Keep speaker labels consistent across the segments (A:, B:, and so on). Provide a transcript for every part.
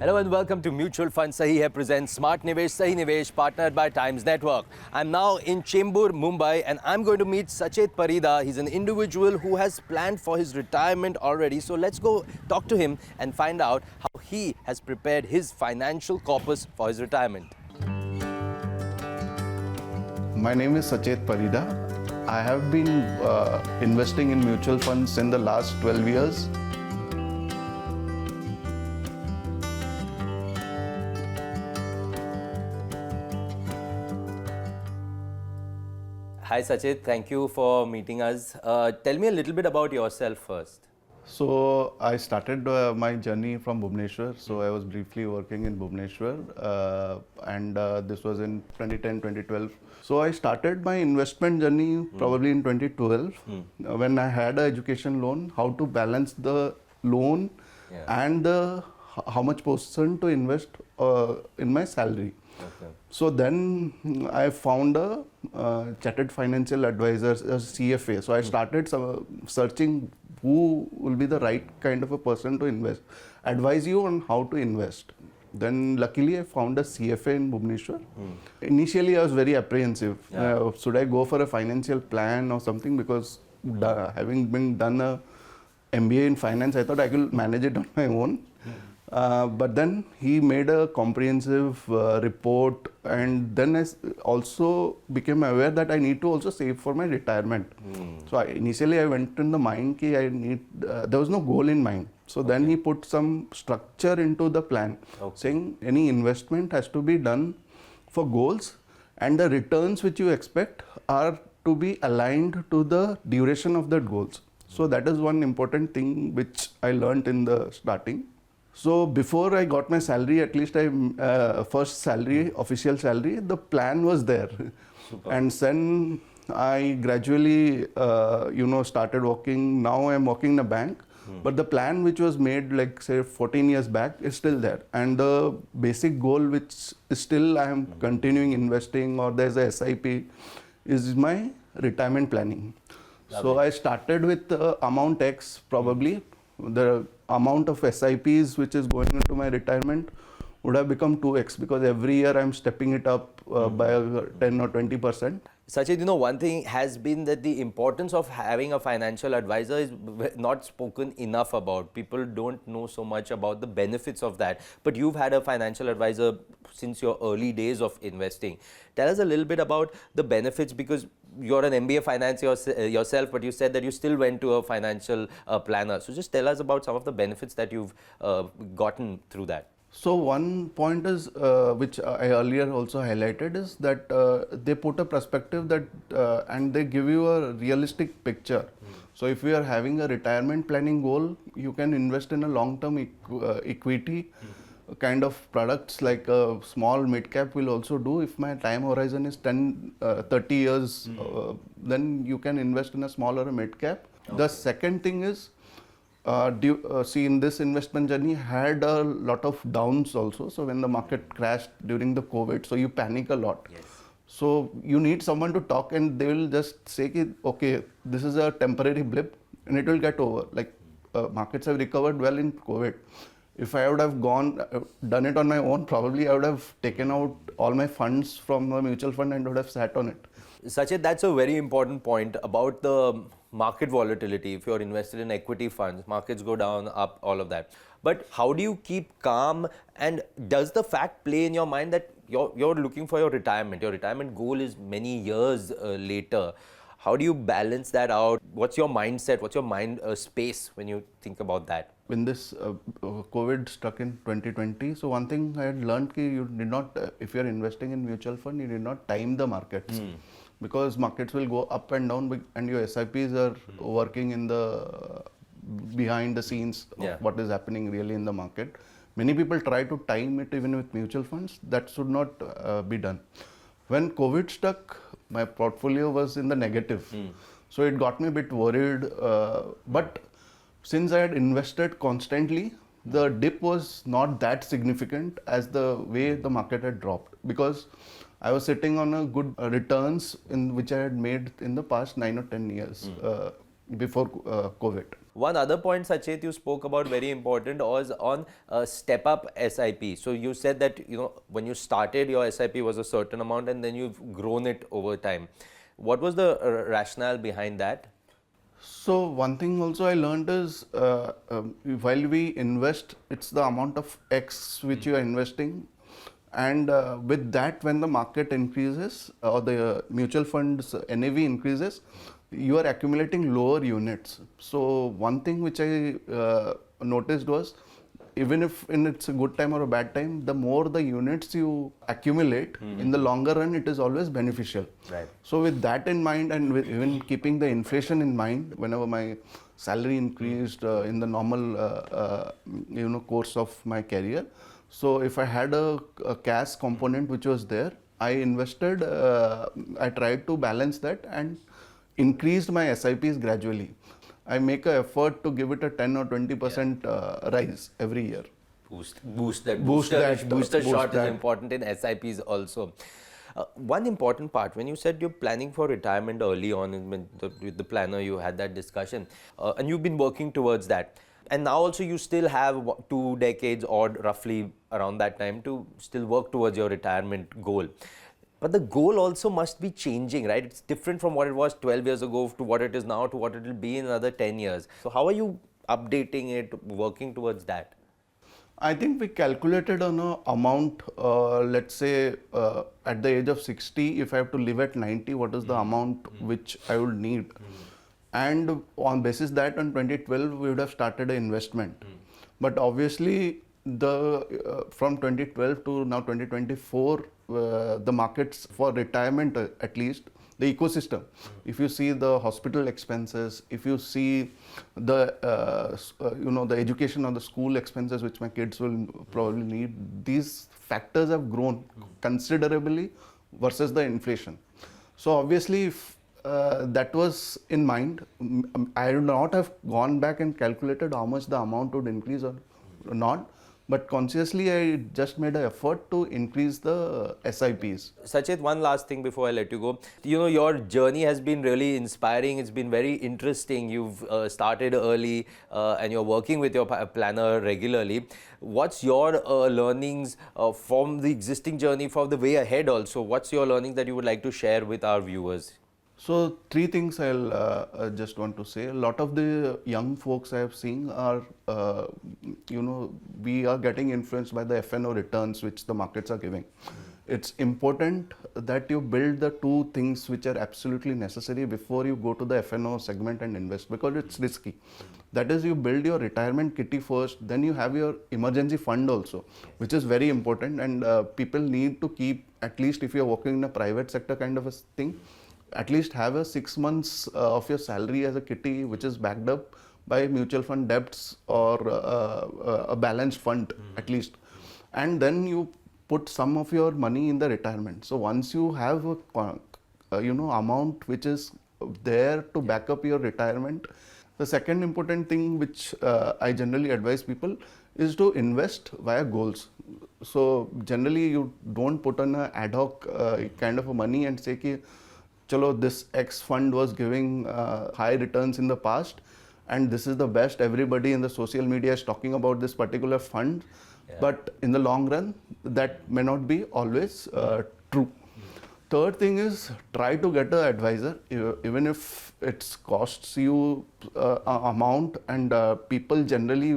A: Hello and welcome to Mutual Funds Sahi Hai presents Smart Nivesh Sahi Nivesh, partnered by Times Network. I'm now in Chembur, Mumbai, and I'm going to meet Sachet Parida. He's an individual who has planned for his retirement already. So let's go talk to him and find out how he has prepared his financial corpus for his retirement.
B: My name is Sachet Parida. I have been investing in mutual funds in the last 12 years.
A: Hi Sachet, thank you for meeting us. Tell me a little bit about yourself first.
B: So I started my journey from Bhubaneswar. So I was briefly working in Bhubaneswar and this was in 2010, 2012. So I started my investment journey probably in 2012 when I had an education loan, how to balance the loan and how much percent to invest in my salary.
A: Okay.
B: So then I found a chartered financial advisor, a CFA. So I started searching who will be the right kind of a person to advise you on how to invest. Then luckily I found a CFA in Bhubaneswar. Initially I was very apprehensive. Should I go for a financial plan or something, because having been done a MBA in finance, I thought I could manage it on my own. But then he made a comprehensive report, and then I also became aware that I need to also save for my retirement. So initially I went in the mind that I need, there was no goal in mind. So then he put some structure into the plan, saying any investment has to be done for goals, and the returns which you expect are to be aligned to the duration of that goals. So that is one important thing which I learned in the starting. So before I got my salary, at least first salary, official salary, the plan was there.
A: Super.
B: And then I gradually, started working. Now I'm working in a bank, but the plan which was made like say 14 years back is still there. And the basic goal which is still I am continuing investing, or there's a SIP, is my retirement planning. So I started with amount X probably. The amount of SIPs which is going into my retirement would have become 2x, because every year I'm stepping it up by 10 or 20%.
A: Sachet, one thing has been that the importance of having a financial advisor is not spoken enough about. People don't know so much about the benefits of that. But you've had a financial advisor since your early days of investing. Tell us a little bit about the benefits, because you're an MBA finance yourself, but you said that you still went to a financial planner. So just tell us about some of the benefits that you've gotten through that.
B: So one point is, which I earlier also highlighted, is that they put a perspective that and they give you a realistic picture. So if you are having a retirement planning goal, you can invest in a long-term equity kind of products, like a small mid-cap will also do. If my time horizon is 30 years, then you can invest in a small or a mid-cap. The second thing is, see, in this investment journey had a lot of downs also. So when the market crashed during the COVID, so you panic a lot.
A: Yes.
B: So you need someone to talk, and they will just say, okay, this is a temporary blip and it will get over. Like markets have recovered well in COVID. If I would have done it on my own, probably I would have taken out all my funds from a mutual fund and would have sat on it.
A: Sachet, that's a very important point about the market volatility. If you're invested in equity funds, markets go down, up, all of that. But how do you keep calm, and does the fact play in your mind that you're looking for your retirement goal is many years later? How do you balance that out? What's your mindset? What's your mind space when you think about that?
B: When this COVID struck in 2020, so one thing I had learned, you did not, if you're investing in mutual fund, you did not time the markets. Because markets will go up and down, and your SIPs are working in the behind the scenes of what is happening really in the market. Many people try to time it even with mutual funds. That should not be done. When COVID struck, my portfolio was in the negative. So it got me a bit worried. But since I had invested constantly, the dip was not that significant as the way the market had dropped, because I was sitting on a good returns in which I had made in the past 9 or 10 years before COVID.
A: One other point, Sachet, you spoke about very important was on step up SIP. So you said that when you started, your SIP was a certain amount, and then you've grown it over time. What was the rationale behind that?
B: So one thing also I learned is while we invest, it's the amount of X which you are investing, and with that, when the market increases or the mutual funds NAV increases, you are accumulating lower units. So one thing which I noticed was, even if it's a good time or a bad time, the more the units you accumulate, in the longer run, it is always beneficial.
A: Right.
B: So with that in mind, and with even keeping the inflation in mind, whenever my salary increased in the normal course of my career, so if I had a cash component which was there, I invested, I tried to balance that and increased my SIPs gradually. I make an effort to give it a 10 or 20% rise every year.
A: Booster shot
B: that.
A: is important in SIPs also. One important part, when you said you're planning for retirement early on, with the planner you had that discussion, and you've been working towards that. And now also you still have 2 decades or roughly around that time to still work towards your retirement goal. But the goal also must be changing, right? It's different from what it was 12 years ago to what it is now to what it will be in another 10 years. So how are you updating it, working towards that?
B: I think we calculated on an amount, let's say at the age of 60, if I have to live at 90, what is the amount which I would need? And on basis that, on 2012, we would have started an investment. But obviously, from 2012 to now 2024, the markets for retirement, at least the ecosystem, if you see the hospital expenses, if you see the the education or the school expenses which my kids will probably need, these factors have grown considerably versus the inflation. So obviously, if that was in mind, I would not have gone back and calculated how much the amount would increase or not. But consciously, I just made an effort to increase the SIPs.
A: Sachet, one last thing before I let you go. Your journey has been really inspiring. It's been very interesting. You've started early and you're working with your planner regularly. What's your learnings from the existing journey, for the way ahead also? What's your learnings that you would like to share with our viewers?
B: So 3 things I'll just want to say. A lot of the young folks I have seen are, we are getting influenced by the FNO returns which the markets are giving. It's important that you build the 2 things which are absolutely necessary before you go to the FNO segment and invest, because it's risky. That is, you build your retirement kitty first, then you have your emergency fund also, which is very important, and people need to keep, at least if you're working in a private sector kind of a thing, at least have a 6 months of your salary as a kitty which is backed up by mutual fund debts or a balanced fund at least, and then you put some of your money in the retirement. So once you have a amount which is there to back up your retirement, the second important thing which I generally advise people is to invest via goals. So generally you don't put on an ad hoc kind of a money and say ki, chalo, this X fund was giving high returns in the past and this is the best, everybody in the social media is talking about this particular fund, but in the long run that may not be always true. Third thing is, try to get an advisor, even if it costs you amount, and people generally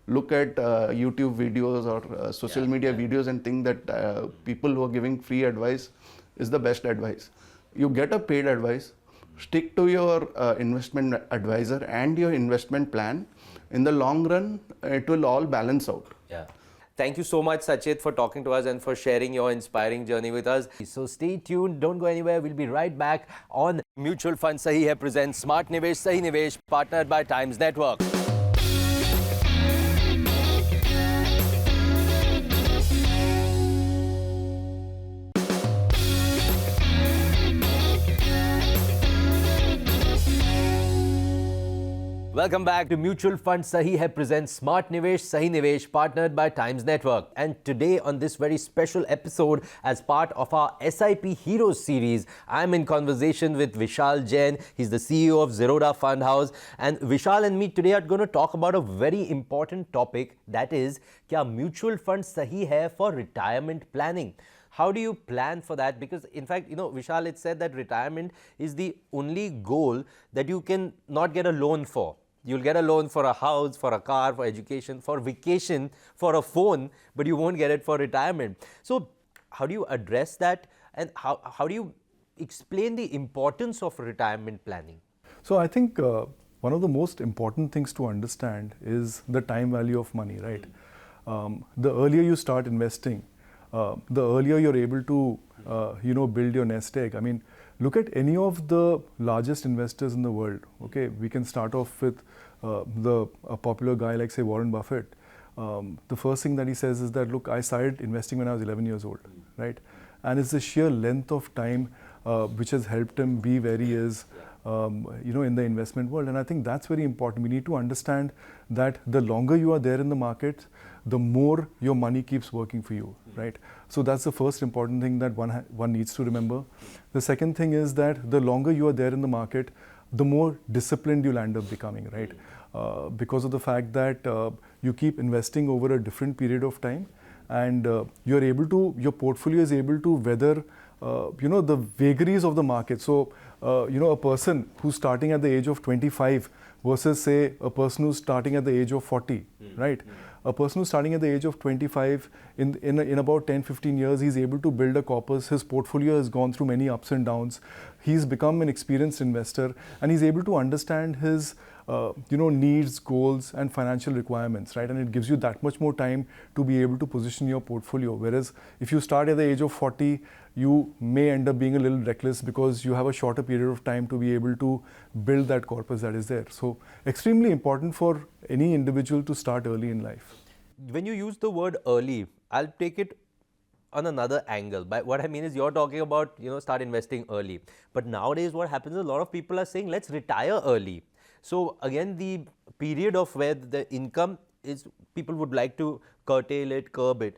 B: look at YouTube videos or social media videos and think that people who are giving free advice is the best advice. You get a paid advice, stick to your investment advisor and your investment plan. In the long run, it will all balance out.
A: Yeah. Thank you so much, Sachet, for talking to us and for sharing your inspiring journey with us. So stay tuned, don't go anywhere. We'll be right back on Mutual Funds Sahi Hai presents Smart Nivesh, Sahi Nivesh, partnered by Times Network. Welcome back to Mutual Funds Sahi Hai presents Smart Nivesh, Sahi Nivesh, partnered by Times Network. And today on this very special episode, as part of our SIP Heroes series, I'm in conversation with Vishal Jain. He's the CEO of Zerodha Fund House. And Vishal and me today are going to talk about a very important topic, that is, kya mutual funds sahi hai for retirement planning? How do you plan for that? Because in fact, Vishal, it said that retirement is the only goal that you can not get a loan for. You'll get a loan for a house, for a car, for education, for vacation, for a phone, but you won't get it for retirement. So how do you address that, and how do you explain the importance of retirement planning?
C: So I think one of the most important things to understand is the time value of money, right? The earlier you start investing, the earlier you're able to, build your nest egg. I mean, look at any of the largest investors in the world. Okay, we can start off with a popular guy like, say, Warren Buffett. The first thing that he says is that, look, I started investing when I was 11 years old, right? And it's the sheer length of time which has helped him be where he is, in the investment world. And I think that's very important. We need to understand that the longer you are there in the market, the more your money keeps working for you, right? So that's the first important thing that one needs to remember. The second thing is that the longer you are there in the market, the more disciplined you'll end up becoming, right? Because of the fact that you keep investing over a different period of time, and your portfolio is able to weather the vagaries of the market. So a person who's starting at the age of 25 versus, say, a person who's starting at the age of 40, right? A person who's starting at the age of 25, in about 10-15 years, he's able to build a corpus. His portfolio has gone through many ups and downs. He's become an experienced investor, and he's able to understand his needs, goals, and financial requirements, right? And it gives you that much more time to be able to position your portfolio. Whereas if you start at the age of 40, you may end up being a little reckless because you have a shorter period of time to be able to build that corpus that is there. So extremely important for any individual to start early in life.
A: When you use the word early, I'll take it on another angle. But what I mean is, you're talking about, start investing early. But nowadays what happens is, a lot of people are saying, let's retire early. So again, the period of where the income is, people would like to curtail it, curb it.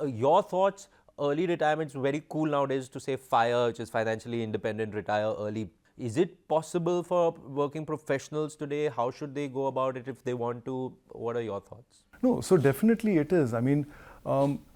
A: Your thoughts? Early retirement is very cool nowadays to say FIRE, which is financially independent, retire early. Is it possible for working professionals today? How should they go about it if they want to? What are your thoughts?
C: No, so definitely it is. I mean,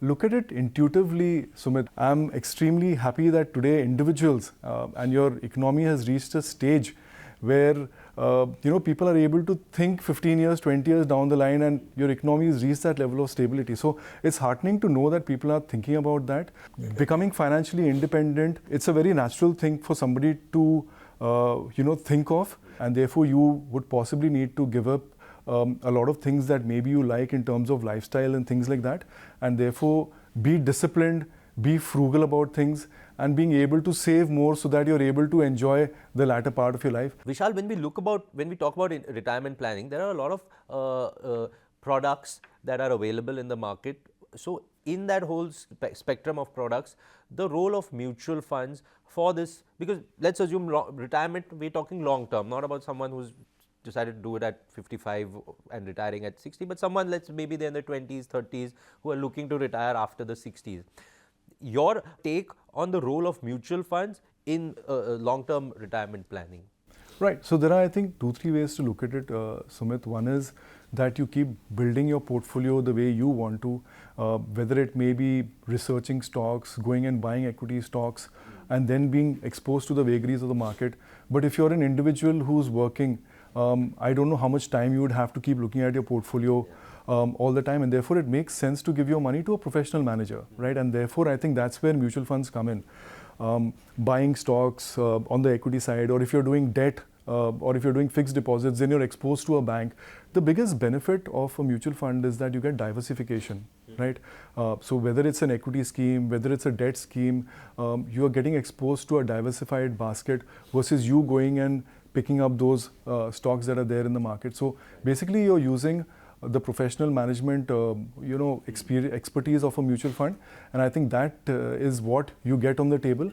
C: look at it intuitively, Sumit. I'm extremely happy that today individuals and your economy has reached a stage where people are able to think 15 years, 20 years down the line, and your economy has reached that level of stability. So it's heartening to know that people are thinking about that. Becoming financially independent, it's a very natural thing for somebody to think of, and therefore you would possibly need to give up a lot of things that maybe you like in terms of lifestyle and things like that, and therefore be disciplined, be frugal about things, and being able to save more so that you're able to enjoy the latter part of your life.
A: Vishal, when we talk about retirement planning, there are a lot of products that are available in the market. So in that whole spectrum of products, the role of mutual funds for this, because let's assume retirement, we're talking long term, not about someone who's decided to do it at 55 and retiring at 60, but someone, maybe they're in their 20s, 30s, who are looking to retire after the 60s. Your take on the role of mutual funds in long-term retirement planning?
C: Right. So there are, I think, 2-3 ways to look at it, Sumit. One is that you keep building your portfolio the way you want to, whether it may be researching stocks, going and buying equity stocks, and then being exposed to the vagaries of the market. But if you're an individual who's working, I don't know how much time you would have to keep looking at your portfolio all the time, and therefore it makes sense to give your money to a professional manager, right? And therefore I think that's where mutual funds come in. Buying stocks on the equity side, or if you're doing debt, or if you're doing fixed deposits, then you're exposed to a bank. The biggest benefit of a mutual fund is that you get diversification, right? So whether it's an equity scheme, whether it's a debt scheme, you are getting exposed to a diversified basket versus you going and picking up those stocks that are there in the market. So basically you're using the professional management, expertise of a mutual fund, and I think that is what you get on the table.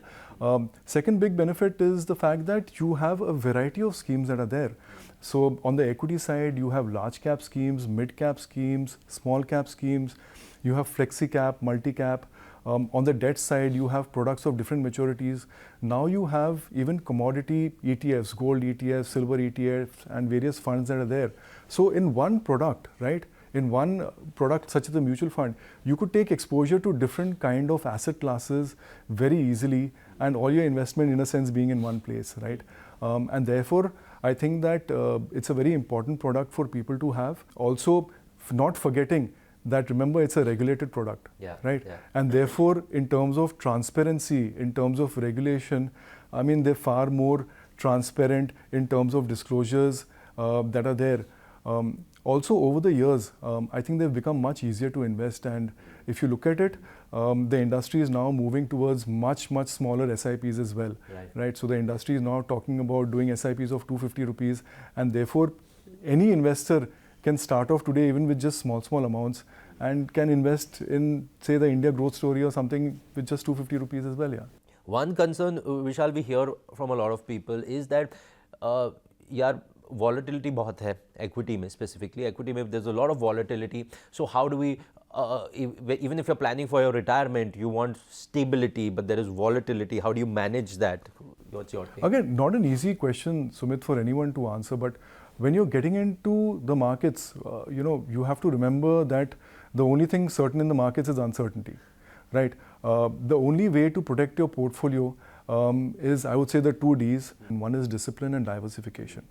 C: Second big benefit is the fact that you have a variety of schemes that are there. So on the equity side, you have large cap schemes, mid cap schemes, small cap schemes, you have flexi cap, multi cap. On the debt side, you have products of different maturities. Now you have even commodity ETFs, gold ETFs, silver ETFs, and various funds that are there. So in one product, right, in one product such as the mutual fund, you could take exposure to different kind of asset classes very easily, and all your investment in a sense being in one place, right? And therefore, I think that it's a very important product for people to have. Also, not forgetting that, remember, it's a regulated product, right? Yeah. And therefore, in terms of transparency, in terms of regulation, I mean, they're far more transparent in terms of disclosures that are there. Also, over the years, I think they've become much easier to invest. And if you look at it, the industry is now moving towards much smaller SIPs as well, right? So the industry is now talking about doing SIPs of 250 rupees, and therefore, any investor can start off today even with just small amounts and can invest in, say, the India growth story or something with just 250 rupees as well. Yeah.
A: One concern, Vishal, we hear from a lot of people is that, volatility बहुत है equity में, specifically equity में there's a lot of volatility. So how do we, even if you're planning for your retirement, you want stability, but there is volatility. How do you manage that? What's your take?
C: Again, not an easy question, Sumit, for anyone to answer, but when you're getting into the markets, you have to remember that the only thing certain in the markets is uncertainty, right? The only way to protect your portfolio is, I would say, the 2 Ds. One is discipline and diversification,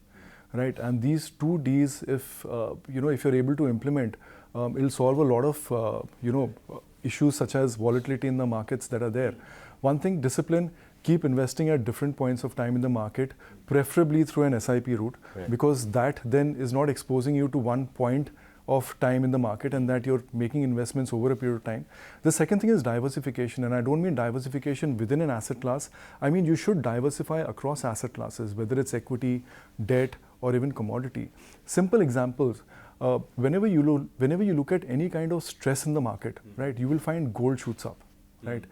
C: right? And these 2 Ds, if you're able to implement, it'll solve a lot of issues such as volatility in the markets that are there. One thing, discipline. Keep investing at different points of time in the market, preferably through an SIP route, because that then is not exposing you to one point of time in the market, and that you're making investments over a period of time. The second thing is diversification, and I don't mean diversification within an asset class. I mean, you should diversify across asset classes, whether it's equity, debt, or even commodity. Simple examples. Whenever you look at any kind of stress in the market, right, you will find gold shoots up, right?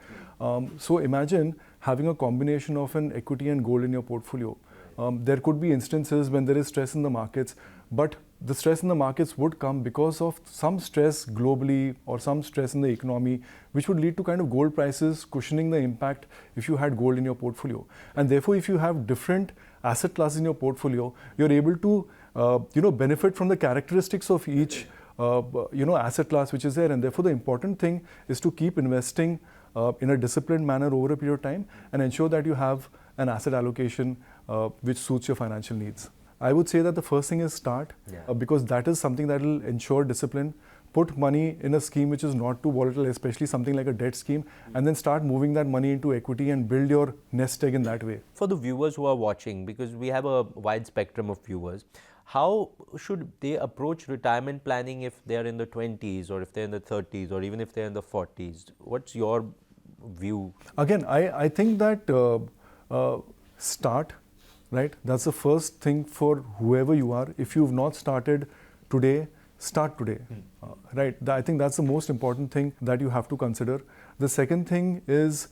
C: So imagine having a combination of an equity and gold in your portfolio. There could be instances when there is stress in the markets, but the stress in the markets would come because of some stress globally or some stress in the economy, which would lead to kind of gold prices cushioning the impact if you had gold in your portfolio. And therefore, if you have different asset classes in your portfolio, you're able to benefit from the characteristics of each asset class which is there. And therefore, the important thing is to keep investing in a disciplined manner over a period of time and ensure that you have an asset allocation which suits your financial needs. I would say that the first thing is start, because that is something that will ensure discipline. Put money in a scheme which is not too volatile, especially something like a debt scheme, and then start moving that money into equity and build your nest egg in that way.
A: For the viewers who are watching, because we have a wide spectrum of viewers, how should they approach retirement planning if they're in the 20s or if they're in the 30s or even if they're in the 40s? What's your view?
C: Again, I think that start, right? That's the first thing for whoever you are. If you've not started today, start today, right? I think that's the most important thing that you have to consider. The second thing is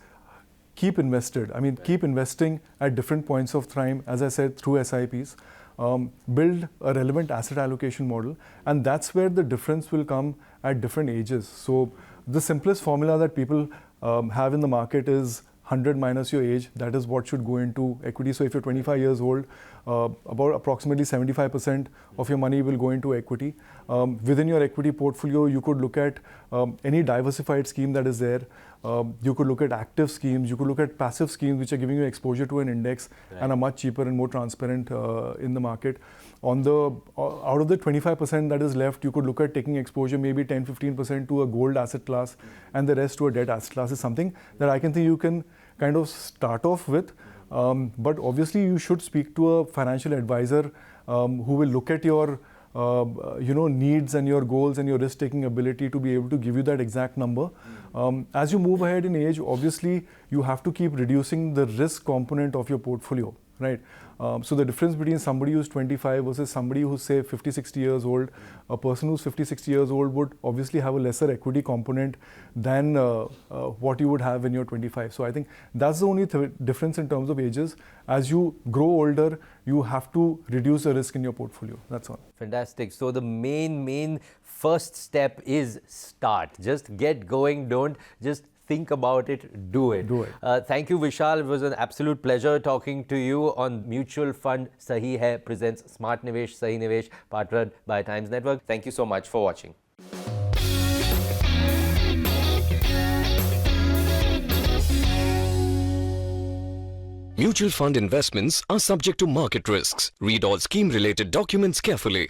C: keep invested. I mean, keep investing at different points of time, as I said, through SIPs. Build a relevant asset allocation model, and that's where the difference will come at different ages. So the simplest formula that people have in the market is 100 minus your age. That is what should go into equity. So if you're 25 years old, about approximately 75% of your money will go into equity. Within your equity portfolio, you could look at any diversified scheme that is there. You could look at active schemes. You could look at passive schemes which are giving you exposure to an index and are much cheaper and more transparent in the market. Out of the 25% that is left, you could look at taking exposure maybe 10-15% to a gold asset class and the rest to a debt asset class. Is something that I can think you can kind of start off with. But obviously you should speak to a financial advisor who will look at your needs and your goals and your risk-taking ability to be able to give you that exact number. As you move ahead in age, obviously you have to keep reducing the risk component of your portfolio, right? So the difference between somebody who's 25 versus somebody who's say 50, 60 years old, a person who's 50, 60 years old would obviously have a lesser equity component than what you would have when you're 25. So I think that's the only difference in terms of ages. As you grow older, you have to reduce the risk in your portfolio. That's all.
A: Fantastic. So the main first step is start. Just get going. Don't just think about it, do it.
C: Do it.
A: Thank you, Vishal. It was an absolute pleasure talking to you on Mutual Fund Sahi Hai presents Smart Nivesh, Sahi Nivesh, partnered by Times Network. Thank you so much for watching.
D: Mutual fund investments are subject to market risks. Read all scheme-related documents carefully.